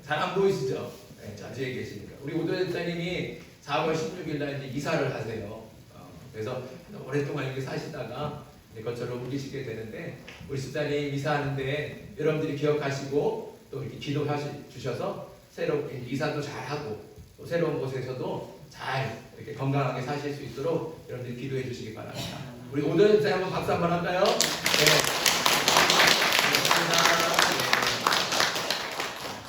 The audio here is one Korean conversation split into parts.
잘 안 보이시죠? 네, 자, 뒤에 계시니까. 우리 오도현 집사님이 4월 16일 날 이제 이사를 하세요. 그래서 오랫동안 이렇게 사시다가 이것처럼 옮기시게 되는데, 우리 집사님 이사하는데 여러분들이 기억하시고 또 이렇게 기도해 주셔서 새롭게 이사도 잘하고 또 새로운 곳에서도 잘 이렇게 건강하게 사실 수 있도록 여러분들이 기도해 주시기 바랍니다. 우리 오도현 집사님 한번 박수 한번 할까요? 네.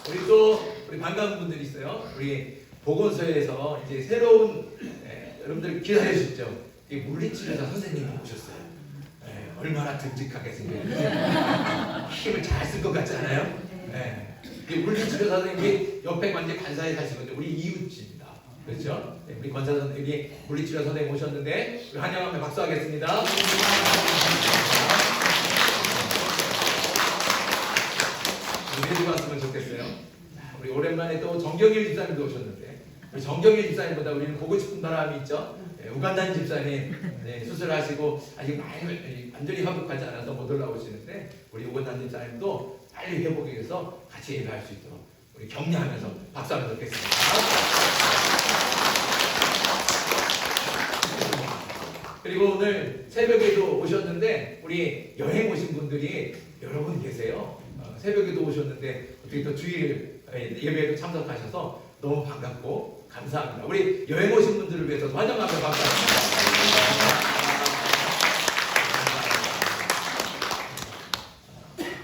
우리 또 우리 반가운 분들이 있어요. 우리 보건소에서 이제 새로운 여러분들 기다려 주셨죠. 이 물리치료사 선생님이 오셨어요. 얼마나 듬직하게 생겼는지 힘을 잘 쓸 것 같지 않아요? 이 물리치료사 선생님이 옆에 완전 관사에 가시거든요. 우리 이웃집입니다. 그렇죠? 우리 권사 선생님이 물리치료 선생님 오셨는데 우리 환영하며 박수하겠습니다. 해주고 왔으면 좋겠어요. 우리 오랜만에 또 정경일 집사님도 오셨는데, 우리 정경일 집사님보다 우리는 보고 싶은 바람이 있죠. 우간단 집사님 수술하시고 아직 완전히 회복하지 않아서 못 올라오시는데, 우리 우간단 집사님도 빨리 회복이 돼서 같이 예배할 수 있도록 우리 격려하면서 박수하면 좋겠습니다. 그리고 오늘 새벽에도 오셨는데 우리 여행 오신 분들이 여러 분 계세요. 새벽에도 오셨는데 어떻게 또 주일 예배에도 참석하셔서 너무 반갑고 감사합니다. 우리 여행 오신 분들을 위해서 환영하며 박수합니다.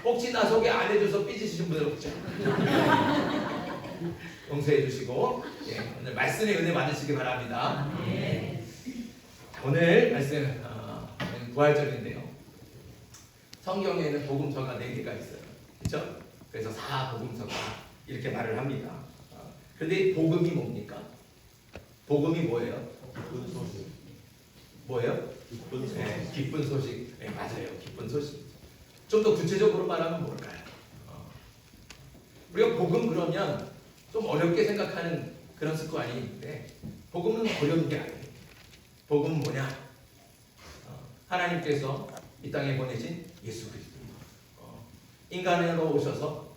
혹시나 소개 안 해줘서 삐지신 분들 없죠? 용서해 주시고 오늘 말씀의 은혜 받으시기 바랍니다. 오늘 말씀 부활절인데요. 성경에는 복음서가 4개가 있어요. 그렇죠? 그래서 4복음서가 이렇게 말을 합니다. 그런데 복음이 뭡니까? 복음이 뭐예요? 기쁜 소식. 뭐예요? 기쁜 소식. 기쁜 소식. 맞아요. 기쁜 소식. 좀 더 구체적으로 말하면 뭘까요? 우리가 복음 그러면 좀 어렵게 생각하는 그런 습관이 있는데, 복음은 어려운 게 아니에요. 복음은 뭐냐? 하나님께서 이 땅에 보내신 예수 그리스도. 인간으로 오셔서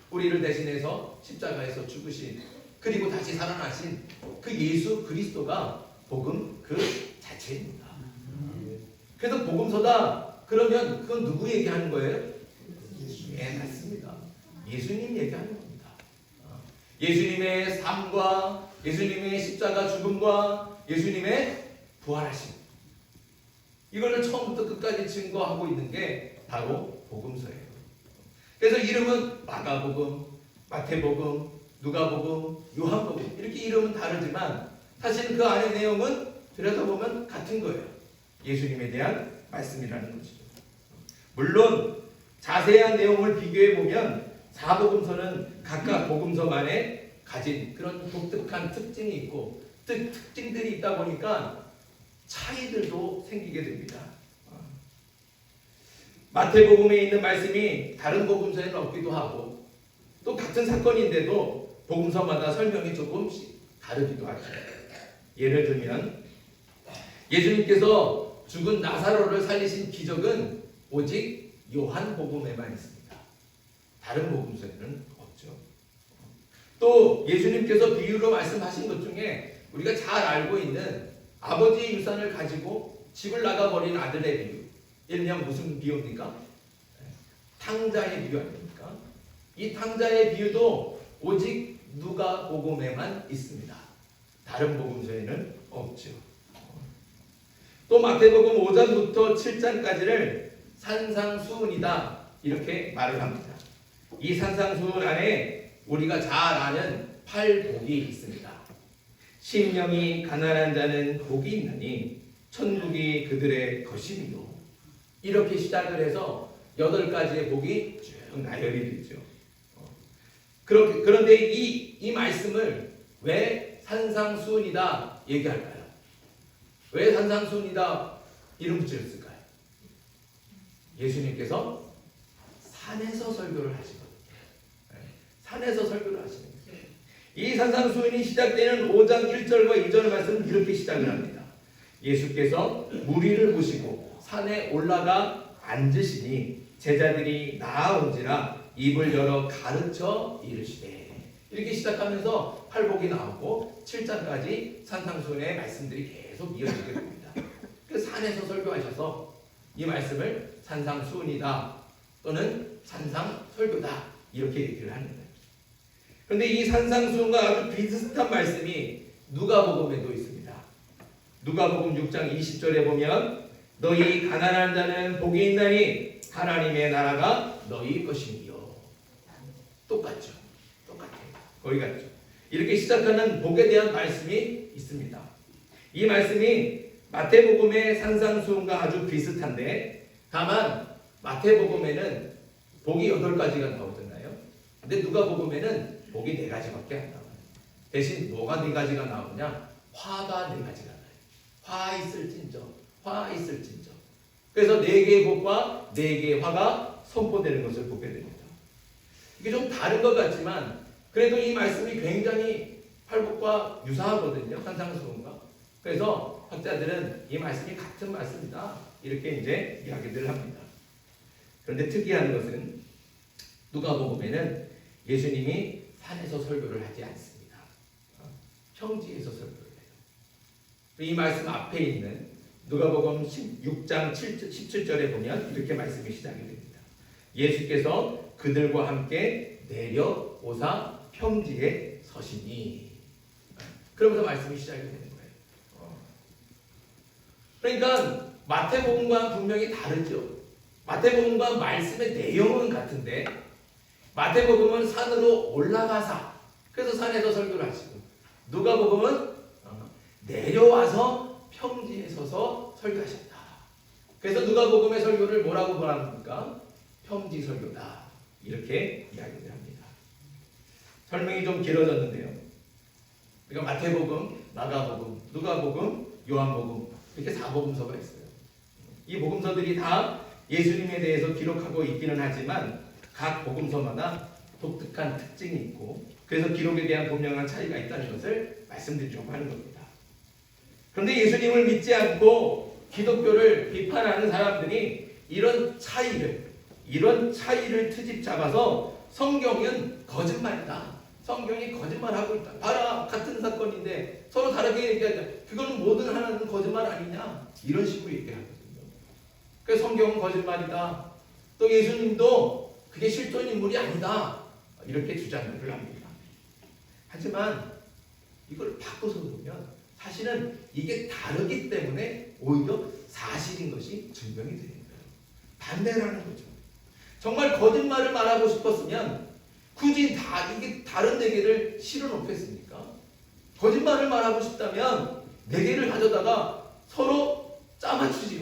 우리를 대신해서 십자가에서 죽으신, 그리고 다시 살아나신 그 예수 그리스도가 복음 그 자체입니다. 그래서 복음서다 그러면 그건 누구 얘기하는 거예요? 맞습니다. 예수님 얘기하는 겁니다. 예수님의 삶과 예수님의 십자가 죽음과 예수님의 부활하심, 이거를 처음부터 끝까지 증거하고 있는 게 바로 복음서예요. 그래서 이름은 마가복음, 마태복음, 누가복음, 요한복음 이렇게 이름은 다르지만 사실 그 안의 내용은 들여다보면 같은 거예요. 예수님에 대한 말씀이라는 것이죠. 물론 자세한 내용을 비교해보면 4복음서는 각각 복음서만에 가진 그런 독특한 특징이 있고 특징들이 있다 보니까 차이들도 생기게 됩니다. 마태복음에 있는 말씀이 다른 복음서에는 없기도 하고, 또 같은 사건인데도 복음서마다 설명이 조금씩 다르기도 하죠. 예를 들면 예수님께서 죽은 나사로를 살리신 기적은 오직 요한복음에만 있습니다. 다른 복음서에는 없죠. 또 예수님께서 비유로 말씀하신 것 중에 우리가 잘 알고 있는 아버지의 유산을 가지고 집을 나가버린 아들의 비유, 일명 무슨 비유입니까? 탕자의 비유 아닙니까? 이 탕자의 비유도 오직 누가복음에만 있습니다. 다른 복음서에는 없죠. 또 마태복음 5장부터 7장까지를 산상수훈이다 이렇게 말을 합니다. 이 산상수훈 안에 우리가 잘 아는 8복이 있습니다. 심령이 가난한 자는 복이 있나니 천국이 그들의 것이니요. 이렇게 시작을 해서 8가지의 복이 쭉 나열이 되죠. 그런데 이 말씀을 왜 산상수훈이다 얘기할까요? 왜 산상수훈이다 이름 붙였을까요? 예수님께서 산에서 설교를 하시거든요. 산에서 설교를 하시는 거예요. 이 산상수훈이 시작되는 5장 1절과 2절 말씀은 이렇게 시작을 합니다. 예수께서 무리를 보시고 산에 올라가 앉으시니 제자들이 나아온지라 입을 열어 가르쳐 이르시되. 이렇게 시작하면서 팔복이 나오고 7장까지 산상수훈의 말씀들이 계속 이어지게 됩니다. 그 산에서 설교하셔서 이 말씀을 산상수훈이다 또는 산상설교다 이렇게 얘기를 하는 거예요. 그런데 이 산상수훈과 아주 비슷한 말씀이 누가복음에도 있습니다. 누가복음 6장 20절에 보면 너희 가난한 자는 복이 있나니 하나님의 나라가 너희 것이니요. 똑같죠. 똑같아요. 거기 같죠. 이렇게 시작하는 복에 대한 말씀이 있습니다. 이 말씀이 마태복음의 산상수훈과 아주 비슷한데 다만 마태복음에는 복이 8가지가 나오잖아요. 근데 누가복음에는 복이 4가지밖에 안 나와요. 대신 뭐가 4가지가 나오냐? 화가 4가지가 나요. 화 있을진저, 화 있을진저. 그래서 4개의 복과 4개의 화가 선포되는 것을 보게 됩니다. 이게 좀 다른 것 같지만 그래도 이 말씀이 굉장히 팔복과 유사하거든요. 산상수훈과. 그래서 학자들은 이 말씀이 같은 말씀이다 이렇게 이제 이야기를 합니다. 그런데 특이한 것은 누가복음에는 예수님이 산에서 설교를 하지 않습니다. 평지에서 설교를 해요. 이 말씀 앞에 있는 누가복음 6장 17절에 보면 이렇게 말씀이 시작이 됩니다. 예수께서 그들과 함께 내려오사 평지에 서시니. 그러면서 말씀이 시작이 되는 거예요. 그러니까 마태복음과 분명히 다르죠. 마태복음과 말씀의 내용은 같은데 마태복음은 산으로 올라가사 그래서 산에서 설교를 하시고 누가복음은 내려와서 평지에 서서 설교하셨다. 그래서 누가복음의 설교를 뭐라고 말합니까? 평지 설교다. 이렇게 이야기를 합니다. 설명이 좀 길어졌는데요. 그러니까 마태복음, 마가복음, 누가복음, 요한복음 이렇게 4복음서가 있어요. 이 복음서들이 다 예수님에 대해서 기록하고 있기는 하지만 각 복음서마다 독특한 특징이 있고 그래서 기록에 대한 분명한 차이가 있다는 것을 말씀드리려고 하는 겁니다. 그런데 예수님을 믿지 않고 기독교를 비판하는 사람들이 이런 차이를 트집 잡아서 성경은 거짓말이다. 성경이 거짓말하고 있다. 봐라 같은 사건인데 서로 다르게 얘기하자. 그거는 뭐든 하나는 거짓말 아니냐. 이런 식으로 얘기하거든요. 그래서 성경은 거짓말이다. 또 예수님도 그게 실존 인물이 아니다. 이렇게 주장을 합니다. 하지만 이걸 바꿔서 보면 사실은 이게 다르기 때문에 오히려 사실인 것이 증명이 되는 거예요. 반대라는 거죠. 정말 거짓말을 말하고 싶었으면 굳이 이게 다른 4개를 실어 놓겠습니까? 거짓말을 말하고 싶다면 4개를 가져다가 서로 짜맞추지요.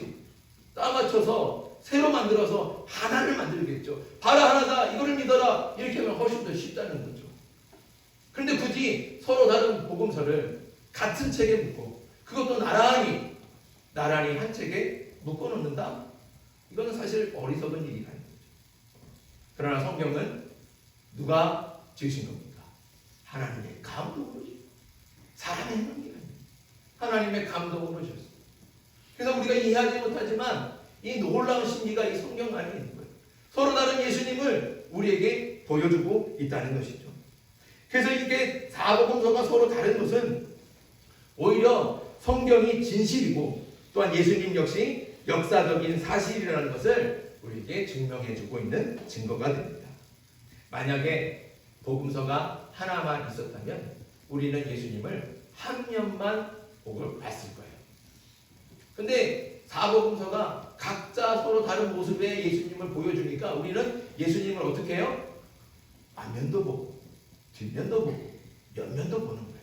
짜맞춰서 새로 만들어서 하나를 만들겠죠. 봐라 하나다 이거를 믿어라 이렇게 하면 훨씬 더 쉽다는 거죠. 그런데 굳이 서로 다른 복음서를 같은 책에 묶고 그것도 나란히 한 책에 묶어놓는다? 이거는 사실 어리석은 일이라는 거죠. 그러나 성경은 누가 지으신 겁니까? 하나님의 감동으로 사람의 행동이 아닙니다. 하나님의 감동으로 지었습니다. 그래서 우리가 이해하지 못하지만 이 놀라운 신비가 이 성경 안에 있는 거예요. 서로 다른 예수님을 우리에게 보여주고 있다는 것이죠. 그래서 이렇게 4복음서가 서로 다른 것은 오히려 성경이 진실이고 또한 예수님 역시 역사적인 사실이라는 것을 우리에게 증명해주고 있는 증거가 됩니다. 만약에 복음서가 하나만 있었다면 우리는 예수님을 한 면만 보고 봤을 거예요. 근데 4복음서가 각자 서로 다른 모습의 예수님을 보여주니까 우리는 예수님을 어떻게 해요? 앞면도 보고 뒷면도 보고 옆면도 보는 거예요.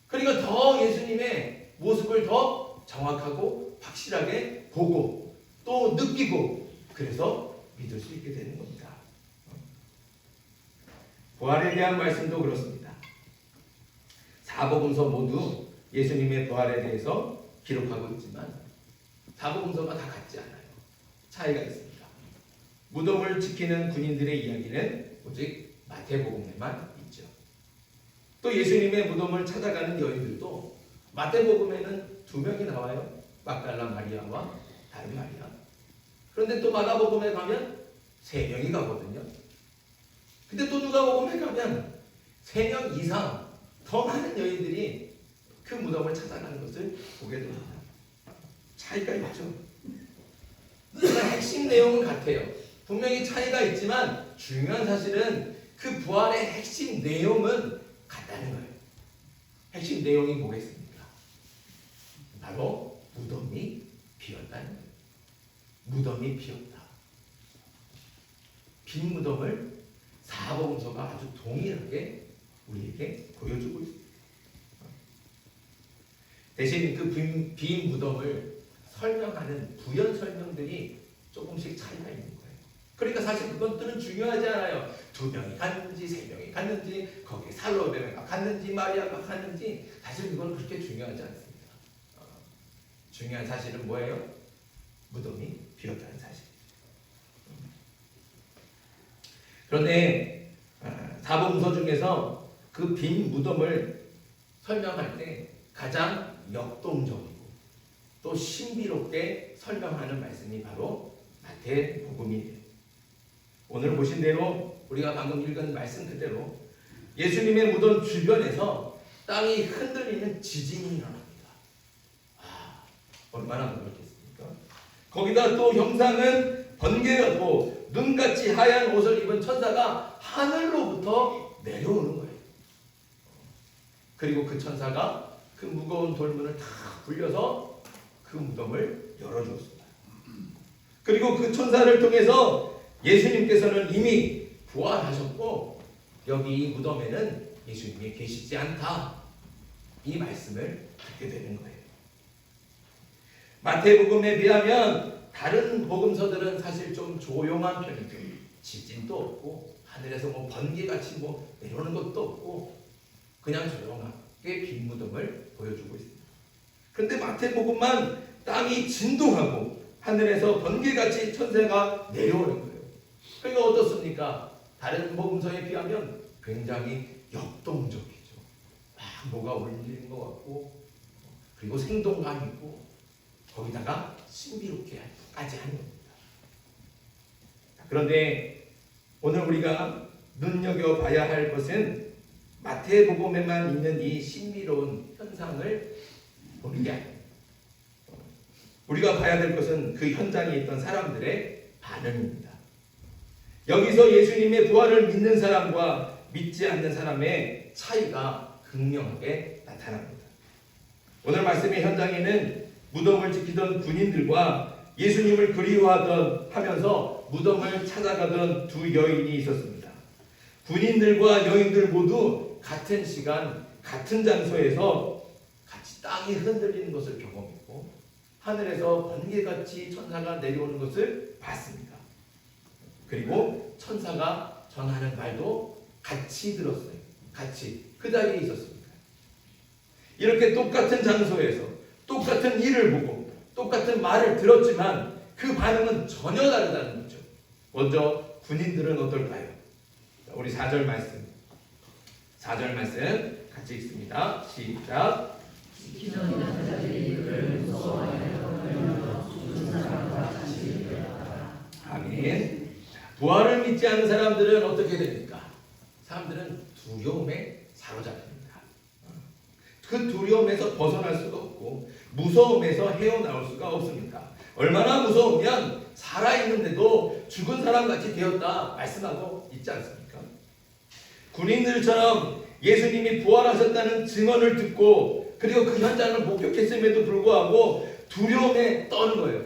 그러니까 더 예수님의 모습을 더 정확하고 확실하게 보고 또 느끼고 그래서 믿을 수 있게 되는 겁니다. 부활에 대한 말씀도 그렇습니다. 4복음서 모두 예수님의 부활에 대해서 기록하고 있지만 4복음서가 다 같지 않아요. 차이가 있습니다. 무덤을 지키는 군인들의 이야기는 오직 마태복음에만 있죠. 또 예수님의 무덤을 찾아가는 여인들도 마태복음에는 2명이 나와요. 막달라 마리아와 다른 마리아. 그런데 또 마가복음에 가면 3명이 가거든요. 근데 또 누가복음에 가면 3명 이상 더 많은 여인들이 그 무덤을 찾아가는 것을 보게 됩니다. 차이가 있죠. 그러나 핵심 내용은 같아요. 분명히 차이가 있지만 중요한 사실은 그 부활의 핵심 내용은 같다는 거예요. 핵심 내용이 뭐겠습니까? 바로 무덤이 비었다는 거예요. 무덤이 비었다. 빈 무덤을 사복음서가 아주 동일하게 우리에게 보여주고 있습니다. 대신 그 빈 무덤을 설명하는 부연 설명들이 조금씩 차이가 있는 거예요. 그러니까 사실 그것들은 중요하지 않아요. 2명이 갔는지 3명이 갔는지 거기에 살로메가 갔는지 마리아가 갔는지 사실 그건 그렇게 중요하지 않습니다. 중요한 사실은 뭐예요? 무덤이 비었다는 사실. 그런데 사복음서 중에서 그 빈 무덤을 설명할 때 가장 역동적이고 또 신비롭게 설명하는 말씀이 바로 마태복음이에요. 오늘 보신 대로 우리가 방금 읽은 말씀 그대로 예수님의 무덤 주변에서 땅이 흔들리는 지진이 일어납니다. 얼마나 놀랐겠습니까? 거기다 또 형상은 번개같고 눈같이 하얀 옷을 입은 천사가 하늘로부터 내려오는 거예요. 그리고 그 천사가 그 무거운 돌문을 다 굴려서 그 무덤을 열어주었습니다. 그리고 그 천사를 통해서 예수님께서는 이미 부활하셨고 여기 이 무덤에는 예수님이 계시지 않다. 이 말씀을 듣게 되는 거예요. 마태복음에 비하면 다른 복음서들은 사실 좀 조용한 편이죠. 지진도 없고 하늘에서 뭐 번개같이 뭐 내려오는 것도 없고 그냥 조용하게 빈 무덤을 보여주고 있습니다. 그런데 마태복음만 땅이 진동하고 하늘에서 번개같이 천사가 내려오는 거예요. 그러니까 어떻습니까? 다른 복음서에 비하면 굉장히 역동적이죠. 막 뭐가 울리는 것 같고 그리고 생동감 있고 거기다가 신비롭게까지 하는 겁니다. 그런데 오늘 우리가 눈여겨봐야 할 것은 마태복음에만 있는 이 신비로운 현상을 보는 게 아닙니다. 우리가 봐야 될 것은 그 현장에 있던 사람들의 반응입니다. 여기서 예수님의 부활을 믿는 사람과 믿지 않는 사람의 차이가 극명하게 나타납니다. 오늘 말씀의 현장에는 무덤을 지키던 군인들과 예수님을 그리워하면서 무덤을 찾아가던 두 여인이 있었습니다. 군인들과 여인들 모두 같은 시간, 같은 장소에서 같이 땅이 흔들리는 것을 경험했고 하늘에서 번개같이 천사가 내려오는 것을 봤습니다. 그리고 천사가 전하는 말도 같이 들었어요. 같이 그 자리에 있었습니다. 이렇게 똑같은 장소에서 똑같은 일을 보고 똑같은 말을 들었지만 그 반응은 전혀 다르다는 거죠. 먼저 군인들은 어떨까요? 우리 4절 말씀. 4절 말씀 같이 읽습니다. 시작. 아멘. 부활을 믿지 않는 사람들은 어떻게 됩니까? 사람들은 두려움에 사로잡힙니다. 그 두려움에서 벗어날 수가 없고 무서움에서 헤어나올 수가 없습니다. 얼마나 무서우면 살아있는데도 죽은 사람같이 되었다 말씀하고 있지 않습니까? 군인들처럼 예수님이 부활하셨다는 증언을 듣고 그리고 그 현장을 목격했음에도 불구하고 두려움에 떠는 거예요.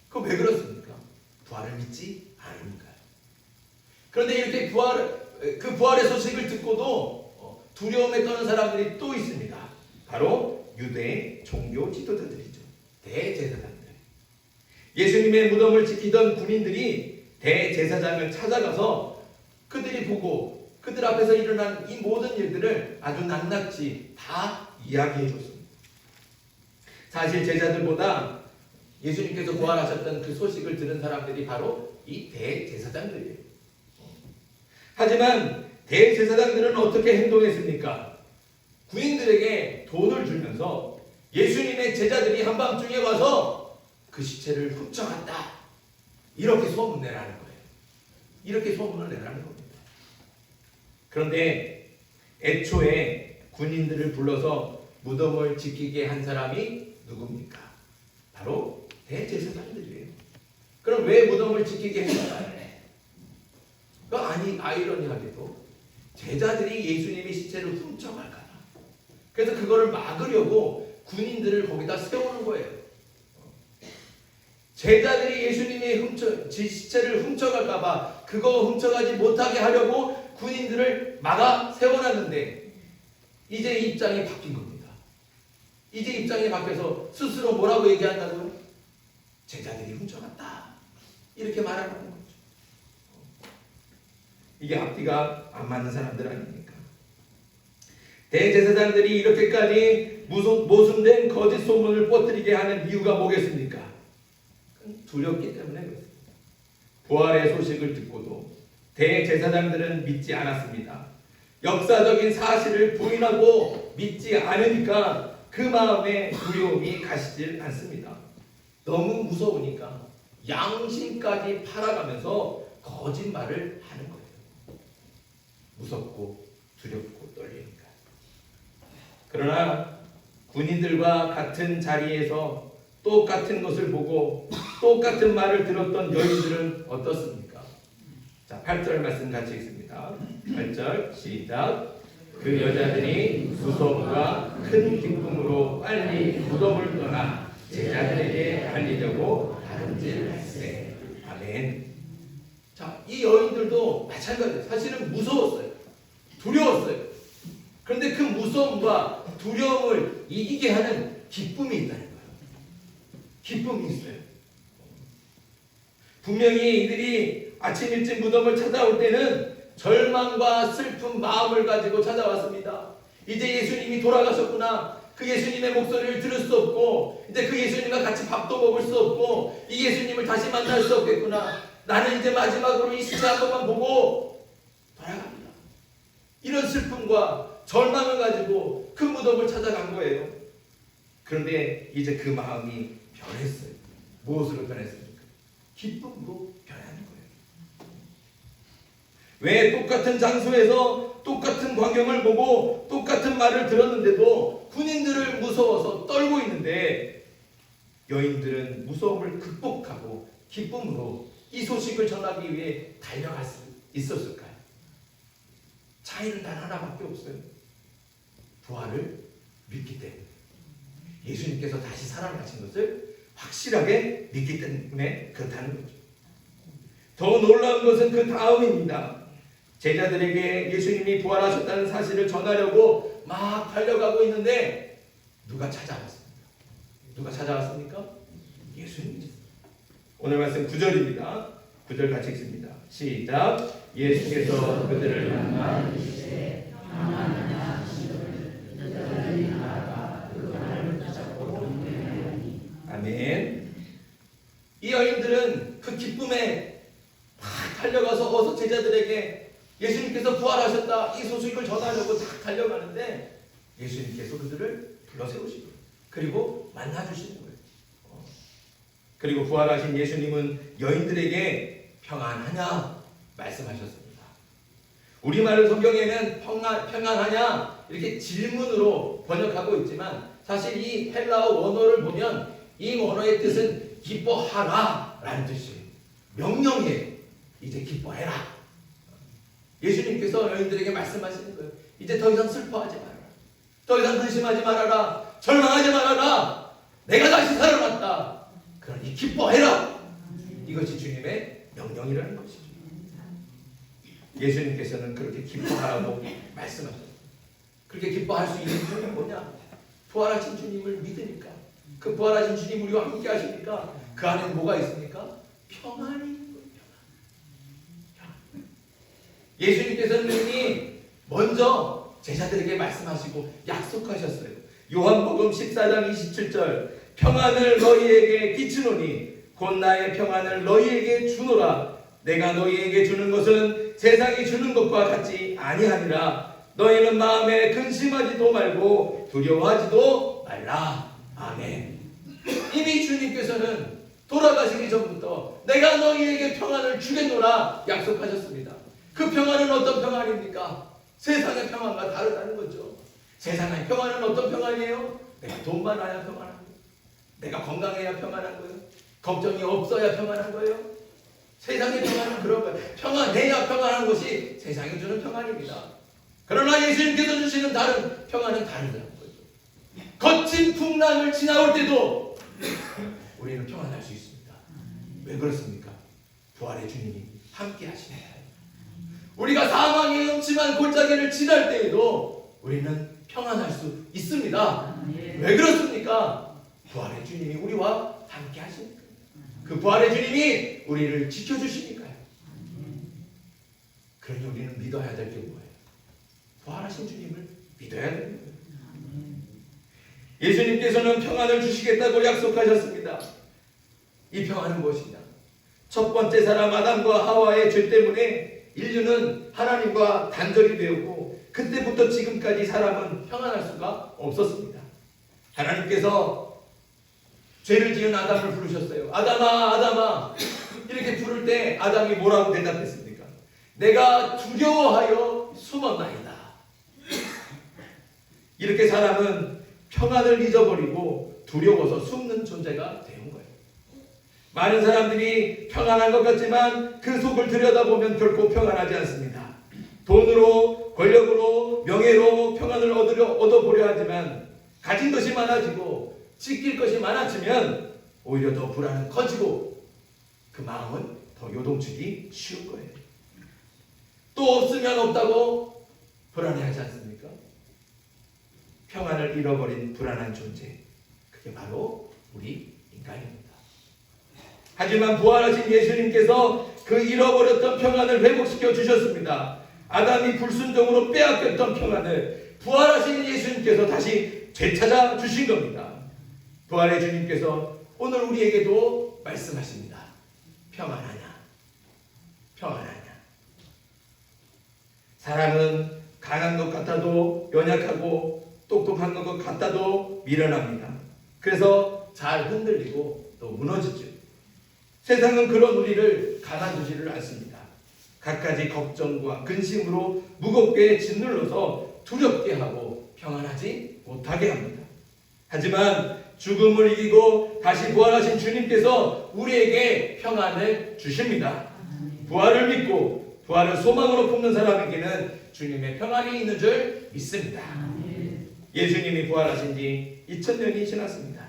그거 왜 그렇습니까? 부활을 믿지 않으니까요. 그런데 이렇게 그 부활의 소식을 듣고도 두려움에 떠는 사람들이 또 있습니다. 바로 유대 종교 지도자들이죠. 대제사장들. 예수님의 무덤을 지키던 군인들이 대제사장을 찾아가서 그들이 보고 그들 앞에서 일어난 이 모든 일들을 아주 낱낱이 다 이야기해 줬습니다. 사실 제자들보다 예수님께서 부활하셨던 그 소식을 들은 사람들이 바로 이 대제사장들이에요. 하지만 대제사장들은 어떻게 행동했습니까? 군인들에게 돈을 주면서 예수님의 제자들이 한밤중에 와서 그 시체를 훔쳐갔다. 이렇게 소문내라는 거예요. 이렇게 소문을 내라는 겁니다. 그런데 애초에 군인들을 불러서 무덤을 지키게 한 사람이 누굽니까? 바로 대제사장들이에요. 그럼 왜 무덤을 지키게 했을까요? 아이러니하게도 제자들이 예수님의 시체를 훔쳐갈까봐. 그래서 그거를 막으려고 군인들을 거기다 세우는 거예요. 제자들이 예수님의 시체를 훔쳐갈까봐 그거 훔쳐가지 못하게 하려고 군인들을 막아 세워놨는데 이제 입장이 바뀐 겁니다. 이제 입장이 바뀌어서 스스로 뭐라고 얘기한다고요? 제자들이 훔쳐갔다. 이렇게 말하는 거죠. 이게 앞뒤가 안 맞는 사람들 아닙니까? 대제사장들이 이렇게까지 모순된 거짓 소문을 뻗뜨리게 하는 이유가 뭐겠습니까? 두렵기 때문에 그렇습니다. 부활의 소식을 듣고도 대제사장들은 믿지 않았습니다. 역사적인 사실을 부인하고 믿지 않으니까 그 마음에 두려움이 가시질 않습니다. 너무 무서우니까 양심까지 팔아가면서 거짓말을 하는 거예요. 무섭고 두렵고 떨리니까. 그러나 군인들과 같은 자리에서 똑같은 것을 보고 똑같은 말을 들었던 여인들은 어떻습니까? 자, 8절 말씀 같이 읽습니다. 8절 시작. 그 여자들이 무서움과 큰 기쁨으로 빨리 무덤을 떠나 제자들에게 알리려고 다름질했으되. 아멘. 자, 이 여인들도 마찬가지예요. 사실은 무서웠어요. 두려웠어요. 그런데 그 무서움과 두려움을 이기게 하는 기쁨이 있다는 거예요. 기쁨이 있어요. 분명히 이들이 아침 일찍 무덤을 찾아올 때는 절망과 슬픈 마음을 가지고 찾아왔습니다. 이제 예수님이 돌아가셨구나. 그 예수님의 목소리를 들을 수 없고 이제 그 예수님과 같이 밥도 먹을 수 없고 이 예수님을 다시 만날 수 없겠구나. 나는 이제 마지막으로 이 시체 한 번만 보고 돌아갑니다. 이런 슬픔과 절망을 가지고 그 무덤을 찾아간 거예요. 그런데 이제 그 마음이 변했어요. 무엇으로 변했습니까? 기쁨으로 변하는 거예요. 왜 똑같은 장소에서 똑같은 광경을 보고 똑같은 말을 들었는데도 군인들을 무서워서 떨고 있는데 여인들은 무서움을 극복하고 기쁨으로 이 소식을 전하기 위해 달려갈 수 있었을까요? 차이는 단 하나밖에 없어요. 부활을 믿기 때문에. 예수님께서 다시 살아나신 것을 확실하게 믿기 때문에 그렇다는 거죠. 더 놀라운 것은 그 다음입니다. 제자들에게 예수님이 부활하셨다는 사실을 전하려고 막 달려가고 있는데 누가 찾아왔습니까? 누가 찾아왔습니까? 예수님이셨습니다. 오늘 말씀 9절입니다. 9절 같이 읽습니다. 시작. 예수께서 그들을 만나 이르시되 평안하나 그들이 나아가 그 발을 붙잡고 동행하니. 아멘. 이 여인들은 그 기쁨에 막 달려가서 어서 제자들에게 예수님께서 부활하셨다 이 소식을 전하려고 딱 달려가는데 예수님께서 그들을 불러세우시고 그리고 만나주시는 거예요. 그리고 부활하신 예수님은 여인들에게 평안하냐 말씀하셨습니다. 우리말 성경에는 평안하냐 이렇게 질문으로 번역하고 있지만 사실 이 헬라어 원어를 보면 이 원어의 뜻은 기뻐하라 라는 뜻이에요. 명령이에요. 이제 기뻐해라. 예수님께서 여인들에게 말씀하시는 거예요. 이제 더 이상 슬퍼하지 말아라. 더 이상 근심하지 말아라. 절망하지 말아라. 내가 다시 살아났다. 그러니 기뻐해라. 이것이 주님의 명령이라는 것이죠. 예수님께서는 그렇게 기뻐하라고 말씀하셨어요. 그렇게 기뻐할 수 있는 이유가 뭐냐? 부활하신 주님을 믿으니까. 그 부활하신 주님 우리와 함께 하시니까 그 안에 뭐가 있습니까? 평안이 있는 거예요. 평안. 예수님께서는 이미 먼저 제자들에게 말씀하시고 약속하셨어요. 요한복음 14장 27절 평안을 너희에게 끼치노니 곧 나의 평안을 너희에게 주노라. 내가 너희에게 주는 것은 세상이 주는 것과 같지 아니하니라. 너희는 마음에 근심하지도 말고 두려워하지도 말라. 아멘. 이미 주님께서는 돌아가시기 전부터 내가 너희에게 평안을 주겠노라 약속하셨습니다. 그 평안은 어떤 평안입니까? 세상의 평안과 다르다는 거죠. 세상의 평안은 어떤 평안이에요? 내가 돈 많아야 평안한 거예요. 내가 건강해야 평안한 거예요. 걱정이 없어야 평안한 거예요. 세상의 평안은 그런 거예요. 평안해야 평안한 것이 세상이 주는 평안입니다. 그러나 예수님께서 주시는 다른 평안은 다르다는 거죠. 거친 풍랑을 지나올 때도 우리는 평안할 수 있습니다. 왜 그렇습니까? 부활의 주님이 함께 하십니다. 우리가 사망의 음침한 골짜기를 지날 때에도 우리는 평안할 수 있습니다. 왜 그렇습니까? 부활의 주님이 우리와 함께 하시니까. 그 부활의 주님이 우리를 지켜주시니까요. 그러니 우리는 믿어야 될 게 뭐예요? 부활하신 주님을 믿어야 되는 거예요. 예수님께서는 평안을 주시겠다고 약속하셨습니다. 이 평안은 무엇이냐? 첫 번째 사람 아담과 하와의 죄 때문에 인류는 하나님과 단절이 되었고 그때부터 지금까지 사람은 평안할 수가 없었습니다. 하나님께서 죄를 지은 아담을 부르셨어요. 아담아, 아담아. 이렇게 부를 때 아담이 뭐라고 대답했습니까? 내가 두려워하여 숨었나이다. 이렇게 사람은 평안을 잊어버리고 두려워서 숨는 존재가 되는 거예요. 많은 사람들이 평안한 것 같지만 그 속을 들여다보면 결코 평안하지 않습니다. 돈으로, 권력으로, 명예로 평안을 얻어보려 하지만 가진 것이 많아지고 지킬 것이 많아지면 오히려 더 불안은 커지고 그 마음은 더 요동치기 쉬운 거예요. 또 없으면 없다고 불안해하지 않습니까? 평안을 잃어버린 불안한 존재, 그게 바로 우리 인간입니다. 하지만 부활하신 예수님께서 그 잃어버렸던 평안을 회복시켜 주셨습니다. 아담이 불순종으로 빼앗겼던 평안을 부활하신 예수님께서 다시 되찾아 주신 겁니다. 부활의 주님께서 오늘 우리에게도 말씀하십니다. 평안하냐? 평안하냐? 사람은 강한 것 같아도 연약하고 똑똑한 것 같아도 미련합니다. 그래서 잘 흔들리고 또 무너지죠. 세상은 그런 우리를 가만두지를 않습니다. 갖가지 걱정과 근심으로 무겁게 짓눌러서 두렵게 하고 평안하지 못하게 합니다. 하지만 죽음을 이기고 다시 부활하신 주님께서 우리에게 평안을 주십니다. 부활을 믿고 부활을 소망으로 품는 사람에게는 주님의 평안이 있는 줄 믿습니다. 예수님이 부활하신 지 2000년이 지났습니다.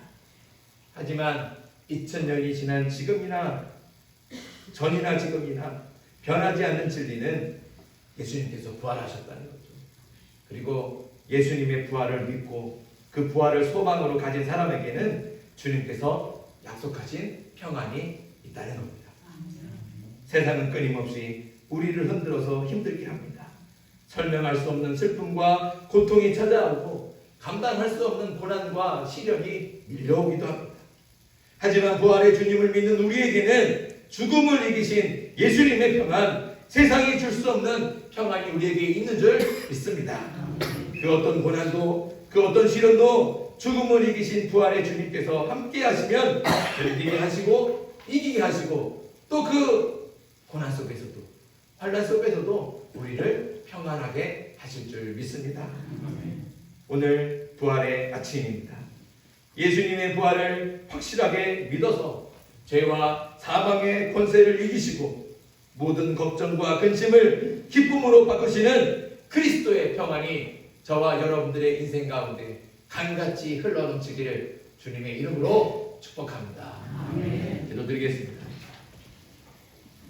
하지만 2000년이 지난 지금이나 전이나 지금이나 변하지 않는 진리는 예수님께서 부활하셨다는 거죠. 그리고 예수님의 부활을 믿고 그 부활을 소망으로 가진 사람에게는 주님께서 약속하신 평안이 있다는 겁니다. 세상은 끊임없이 우리를 흔들어서 힘들게 합니다. 설명할 수 없는 슬픔과 고통이 찾아오고 감당할 수 없는 고난과 시련이 밀려오기도 합니다. 하지만 부활의 주님을 믿는 우리에게는 죽음을 이기신 예수님의 평안, 세상이 줄 수 없는 평안이 우리에게 있는 줄 믿습니다. 그 어떤 고난도, 그 어떤 시련도 죽음을 이기신 부활의 주님께서 함께 하시면 견디게 하시고 이기게 하시고 또 그 고난 속에서도 환난 속에서도 우리를 평안하게 하실 줄 믿습니다. 오늘 부활의 아침입니다. 예수님의 부활을 확실하게 믿어서 죄와 사망의 권세를 이기시고 모든 걱정과 근심을 기쁨으로 바꾸시는 그리스도의 평안이 저와 여러분들의 인생 가운데 강같이 흘러넘치기를 주님의 이름으로 축복합니다. 기도드리겠습니다.